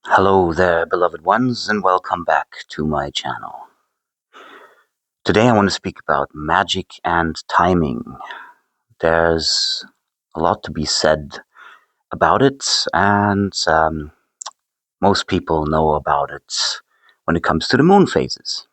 Hello there, beloved ones, and welcome back to my channel. Today I want to speak about magic and timing. There's a lot to be said about it, and most people know about it when it comes to the moon phases.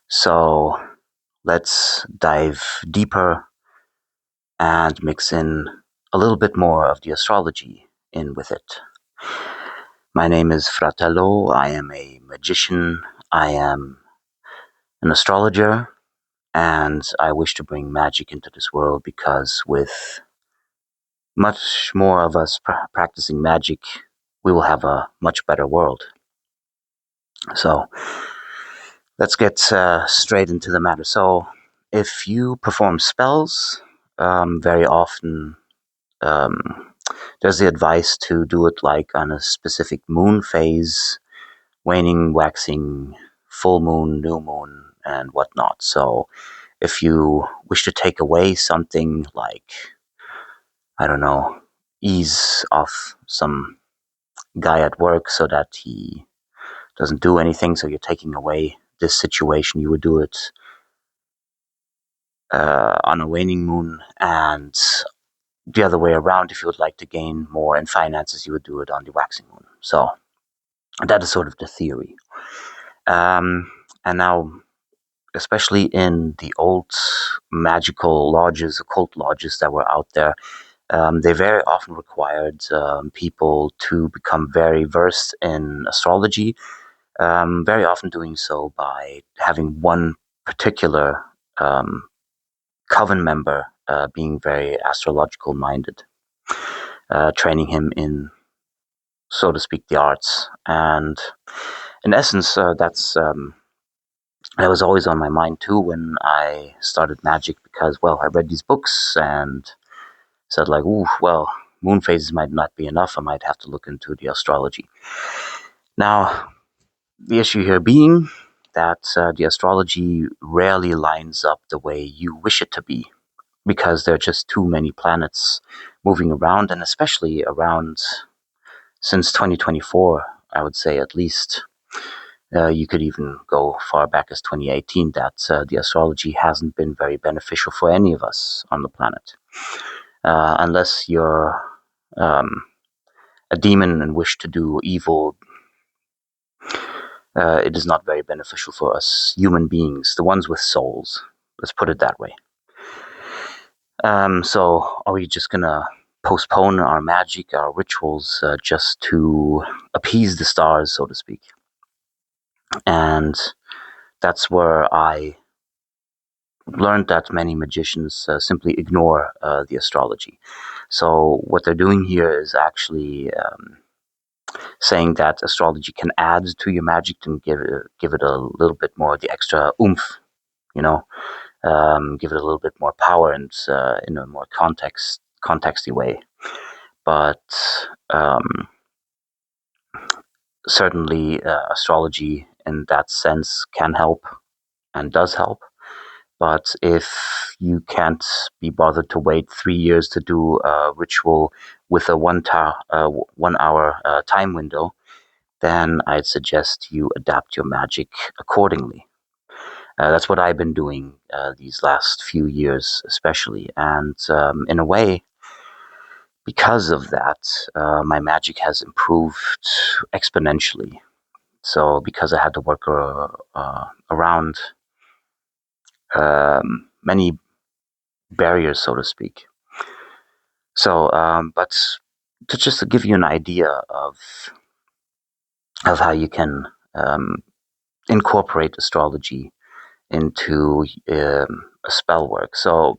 So let's dive deeper and mix in a little bit more of the astrology in with it. My name is Fratello. I am a magician. I am an astrologer, and I wish to bring magic into this world because with much more of us practicing magic, we will have a much better world. So let's get straight into the matter. So if you perform spells, very often there's the advice to do it like on a specific moon phase, waning, waxing, full moon, new moon, and whatnot. So if you wish to take away something like, I don't know, ease off some guy at work so that he doesn't do anything, so you're taking away this situation, you would do it on a waning moon, and the other way around, if you would like to gain more in finances, you would do it on the waxing moon. So that is sort of the theory. And now, especially in the old magical lodges, occult lodges that were out there, they very often required people to become very versed in astrology, very often doing so by having one particular coven member being very astrological minded, training him in, so to speak, the arts. And in essence, that was always on my mind too when I started magic, because, well, I read these books and said, like, ooh, well, moon phases might not be enough. I might have to look into the astrology. Now, the issue here being that the astrology rarely lines up the way you wish it to be, because there are just too many planets moving around, and especially around since 2024, I would say at least. You could even go far back as 2018, that the astrology hasn't been very beneficial for any of us on the planet. Unless you're a demon and wish to do evil, it is not very beneficial for us human beings, the ones with souls. Let's put it that way. So are we just gonna postpone our magic, our rituals, just to appease the stars, so to speak? And that's where I learned that many magicians simply ignore the astrology. So what they're doing here is actually saying that astrology can add to your magic and give it a little bit more, the extra oomph, you know, give it a little bit more power and in a more contexty way. But certainly astrology in that sense can help and does help. But if you can't be bothered to wait 3 years to do a ritual with a 1 hour time window, then I'd suggest you adapt your magic accordingly. That's what I've been doing these last few years, especially. And in a way, because of that, my magic has improved exponentially. So because I had to work around many barriers, so to speak. So, but to give you an idea of how you can incorporate astrology into a spell work. So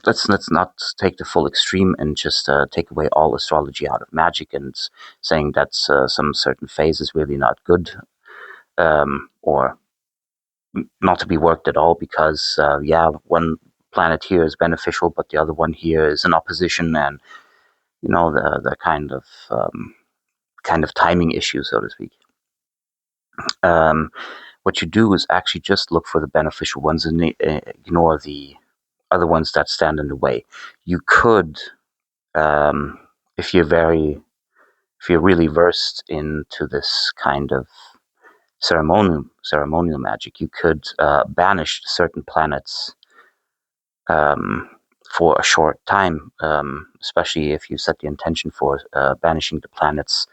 let's not take the full extreme and just take away all astrology out of magic and saying that some certain phase is really not good, or not to be worked at all, because one planet here is beneficial but the other one here is in opposition, and the kind of timing issue, so to speak. What you do is actually just look for the beneficial ones and ignore the other ones that stand in the way. You could, if you're if you're really versed into this kind of ceremonial magic, you could banish certain planets um, for a short time, especially if you set the intention for banishing the planets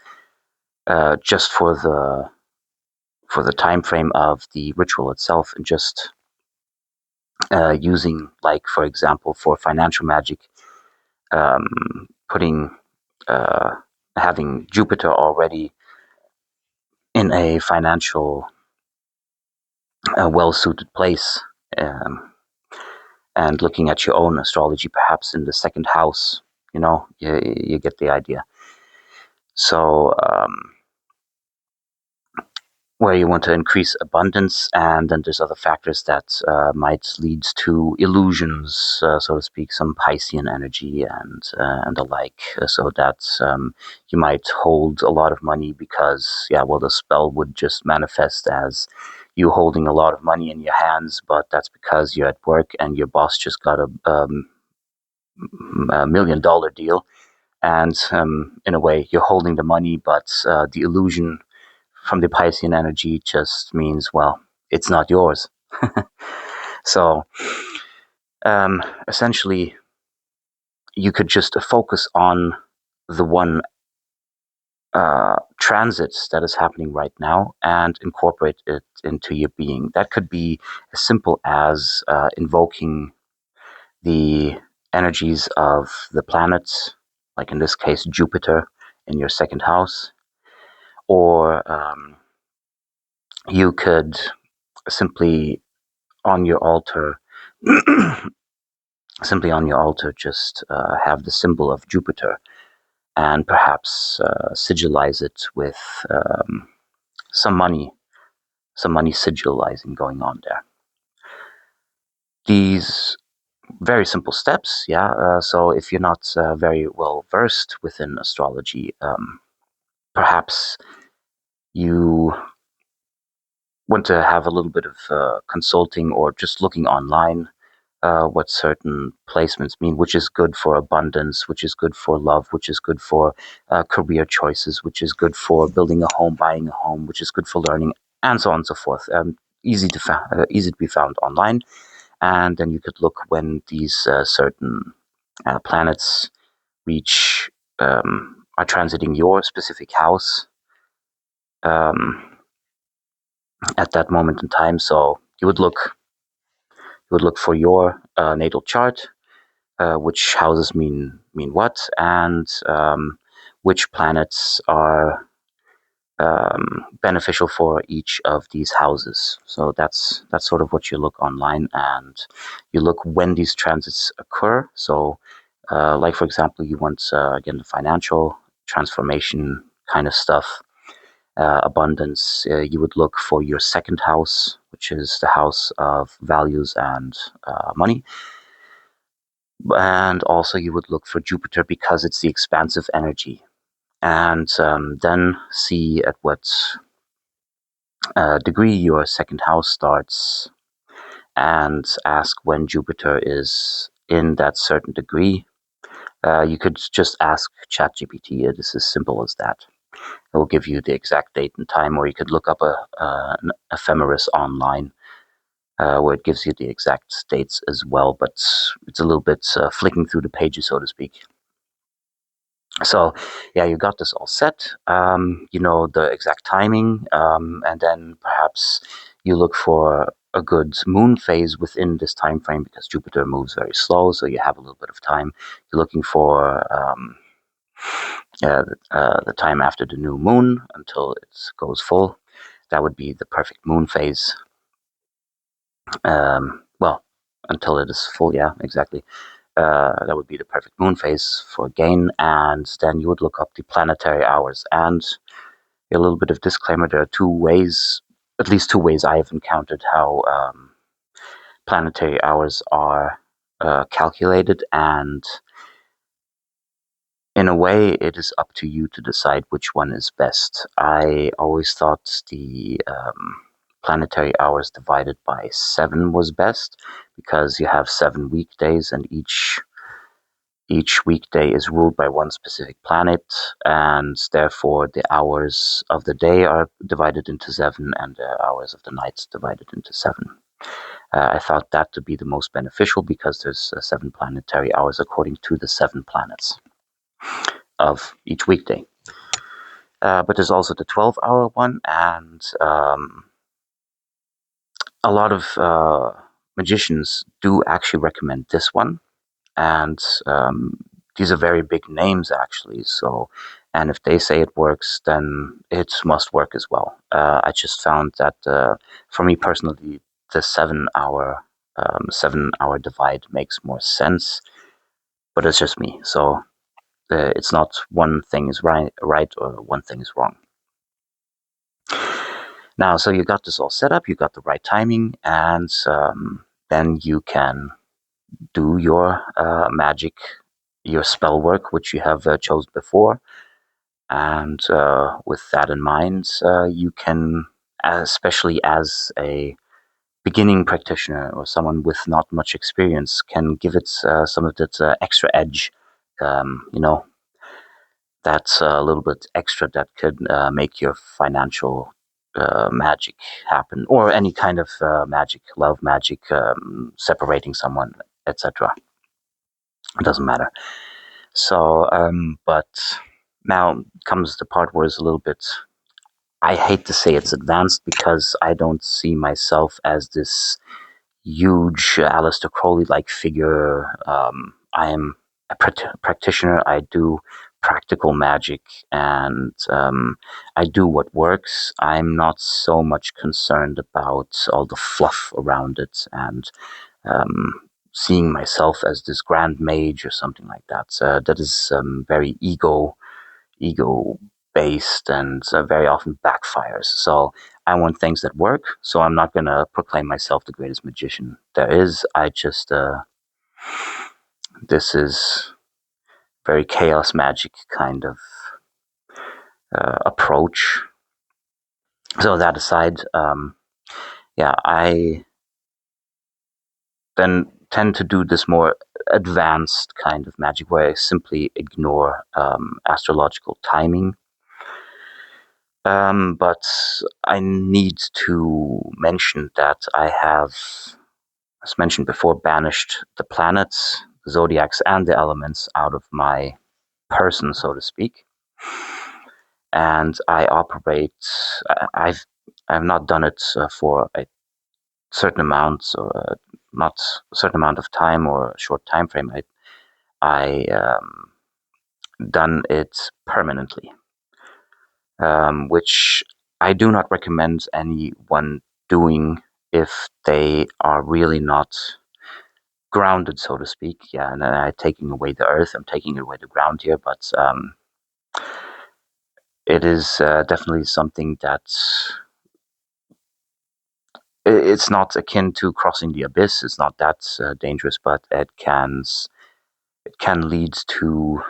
just for the time frame of the ritual itself, and just using, like, for example, for financial magic, putting having Jupiter already in a financial well-suited place, and looking at your own astrology, perhaps in the second house. You get the idea. So where you want to increase abundance, and then there's other factors that might lead to illusions, so to speak, some Piscean energy and the like, so that you might hold a lot of money because, the spell would just manifest as you holding a lot of money in your hands, but that's because you're at work and your boss just got a $1 million deal, and in a way you're holding the money, but the illusion from the Piscean energy just means, well, it's not yours. So essentially, you could just focus on the one transit that is happening right now and incorporate it into your being. That could be as simple as invoking the energies of the planets, like in this case Jupiter, in your second house, or you could simply on your altar just have the symbol of Jupiter, and perhaps sigilize it with some money sigilizing going on there. These very simple steps, so if you're not very well versed within astrology, perhaps you want to have a little bit of consulting, or just looking online what certain placements mean, which is good for abundance, which is good for love, which is good for career choices, which is good for building a home, buying a home, which is good for learning, and so on and so forth. Easy to be found online. And then you could look when these certain planets are transiting your specific house at that moment in time. So you would look for your natal chart, which houses mean what, and which planets are beneficial for each of these houses. So that's sort of what you look online, and you look when these transits occur. So, like for example, you want again the financial transformation kind of stuff, abundance. You would look for your second house, which is the house of values and money. And also you would look for Jupiter because it's the expansive energy. And then see at what degree your second house starts, and ask when Jupiter is in that certain degree. You could just ask ChatGPT. It is as simple as that. It will give you the exact date and time, or you could look up an ephemeris online, where it gives you the exact dates as well, but it's a little bit flicking through the pages, so to speak. So, you got this all set. You know the exact timing, and then perhaps you look for a good moon phase within this time frame, because Jupiter moves very slow, so you have a little bit of time. You're looking for the time after the new moon until it goes full. That would be the perfect moon phase. Well, until it is full, exactly. That would be the perfect moon phase for gain, and then you would look up the planetary hours. And a little bit of disclaimer: there are at least two ways I have encountered how planetary hours are calculated, and in a way, it is up to you to decide which one is best. I always thought the planetary hours divided by 7 was best, because you have 7 weekdays, and each Each weekday is ruled by one specific planet, and therefore the hours of the day are divided into 7, and the hours of the nights divided into 7. I thought that to be the most beneficial because there's 7 planetary hours according to the 7 planets of each weekday. But there's also the 12-hour one, and a lot of magicians do actually recommend this one, and these are very big names actually. So, and if they say it works, then it must work as well. I just found that for me personally, the 7-hour divide makes more sense, but it's just me. So it's not one thing is right or one thing is wrong. Now, so you got this all set up, you got the right timing, and then you can do your magic, your spell work, which you have chosen before. And with that in mind, you can, especially as a beginning practitioner or someone with not much experience, can give it some of that extra edge. That's a little bit extra that could make your financial magic happen, or any kind of magic, love magic, separating someone, etc. It doesn't matter. So, but now comes the part where it's a little bit, I hate to say it's advanced because I don't see myself as this huge Aleister Crowley-like figure. I am a practitioner. I do practical magic, and I do what works. I'm not so much concerned about all the fluff around it and seeing myself as this grand mage or something like that. That is very ego based, and very often backfires. So I want things that work. So I'm not going to proclaim myself the greatest magician there is. I just this is very chaos magic kind of approach. So that aside, I then tend to do this more advanced kind of magic where I simply ignore astrological timing. But I need to mention that I have, as mentioned before, banished the planets, the zodiacs, and the elements out of my person, so to speak. And I operate. I've not done it for a certain amount, or not a certain amount of time or a short time frame. I done it permanently, which I do not recommend anyone doing if they are really not grounded, so to speak. Yeah, and I'm taking away the earth, I'm taking away the ground here, but it is definitely something that it's not akin to crossing the abyss. It's not that dangerous, but it can lead to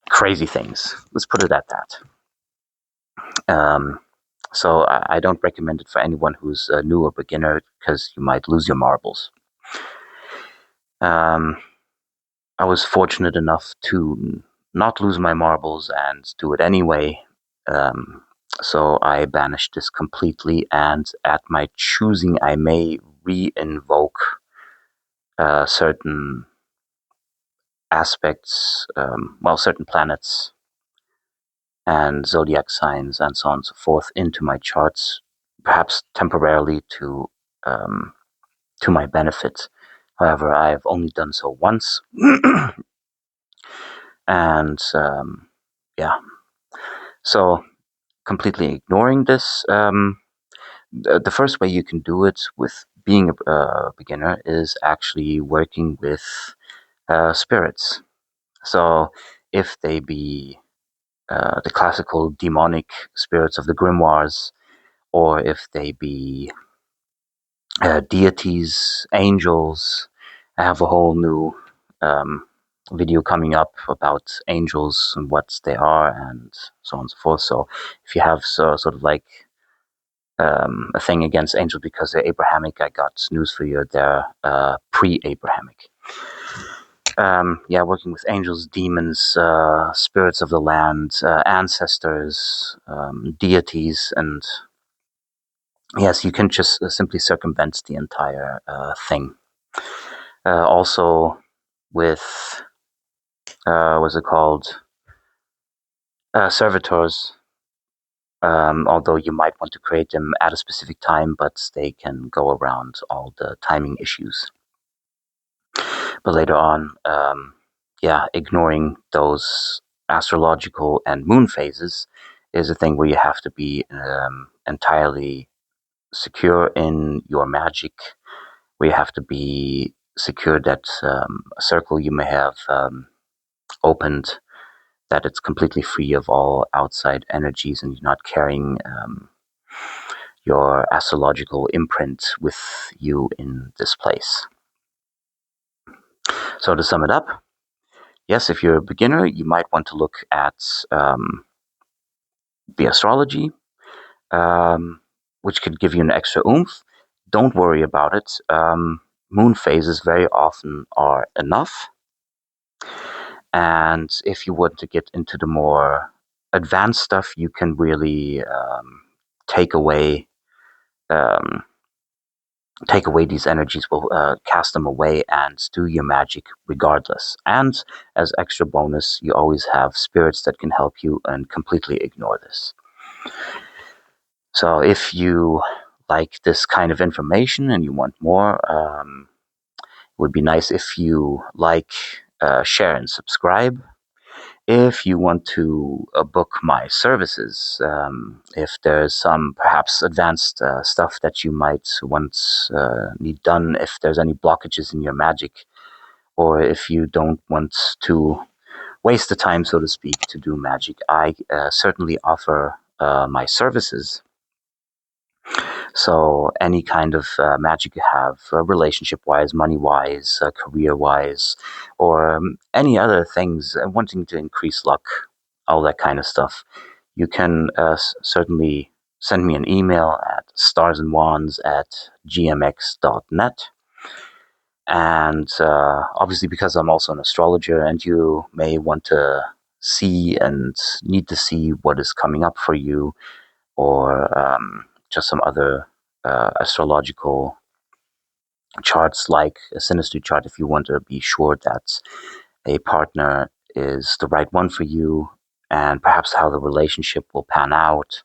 crazy things. Let's put it at that. So I don't recommend it for anyone who's a new or beginner, because you might lose your marbles. I was fortunate enough to not lose my marbles and do it anyway. So I banished this completely, and at my choosing, I may re-invoke certain aspects, certain planets and zodiac signs and so on and so forth into my charts, perhaps temporarily to my benefit. However, I've only done so once, and so completely ignoring this. The first way you can do it with being a beginner is actually working with spirits. So if they be the classical demonic spirits of the grimoires, or if they be deities, angels. I have a whole new video coming up about angels and what they are, and so on and so forth. So if you have sort of like a thing against angels because they're Abrahamic, I got news for you. They're pre-Abrahamic. Yeah, working with angels, demons, spirits of the land, ancestors, deities, and yes, you can just simply circumvent the entire thing. Also, with what's it called? Servitors. Although you might want to create them at a specific time, but they can go around all the timing issues. But later on, yeah, ignoring those astrological and moon phases is a thing where you have to be entirely secure in your magic, where you have to be secure that a circle you may have opened, that it's completely free of all outside energies and you're not carrying your astrological imprint with you in this place. So to sum it up, yes, if you're a beginner, you might want to look at the astrology, which could give you an extra oomph. Don't worry about it. Moon phases very often are enough. And if you want to get into the more advanced stuff, you can really take away these energies, will cast them away and do your magic regardless. And as extra bonus, you always have spirits that can help you and completely ignore this. So if you like this kind of information and you want more, it would be nice if you like, share, and subscribe. If you want to book my services, if there's some perhaps advanced stuff that you might want need done, if there's any blockages in your magic, or if you don't want to waste the time, so to speak, to do magic, I certainly offer my services. So any kind of magic you have, relationship-wise, money-wise, career-wise, or any other things, wanting to increase luck, all that kind of stuff, you can certainly send me an email at starsandwands@gmx.net. And obviously, because I'm also an astrologer, and you may want to see and need to see what is coming up for you, or just some other astrological charts like a synastry chart, if you want to be sure that a partner is the right one for you and perhaps how the relationship will pan out.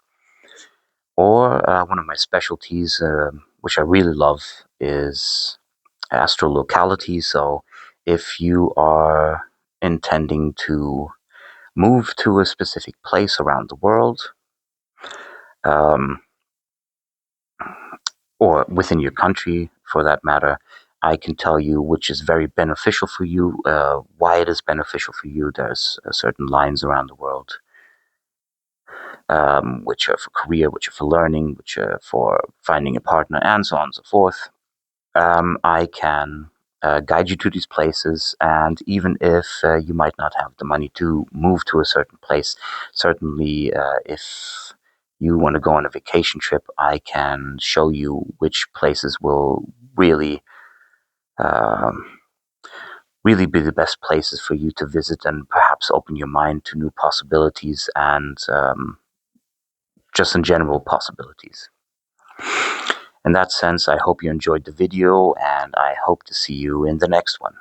Or one of my specialties, which I really love, is astrolocality. So if you are intending to move to a specific place around the world, um, or within your country for that matter, I can tell you which is very beneficial for you, why it is beneficial for you. There's certain lines around the world, which are for career, which are for learning, which are for finding a partner, and so on and so forth. I can guide you to these places, and even if you might not have the money to move to a certain place, certainly if you want to go on a vacation trip, I can show you which places will really, um, really be the best places for you to visit and perhaps open your mind to new possibilities and just in general possibilities. In that sense, I hope you enjoyed the video, and I hope to see you in the next one.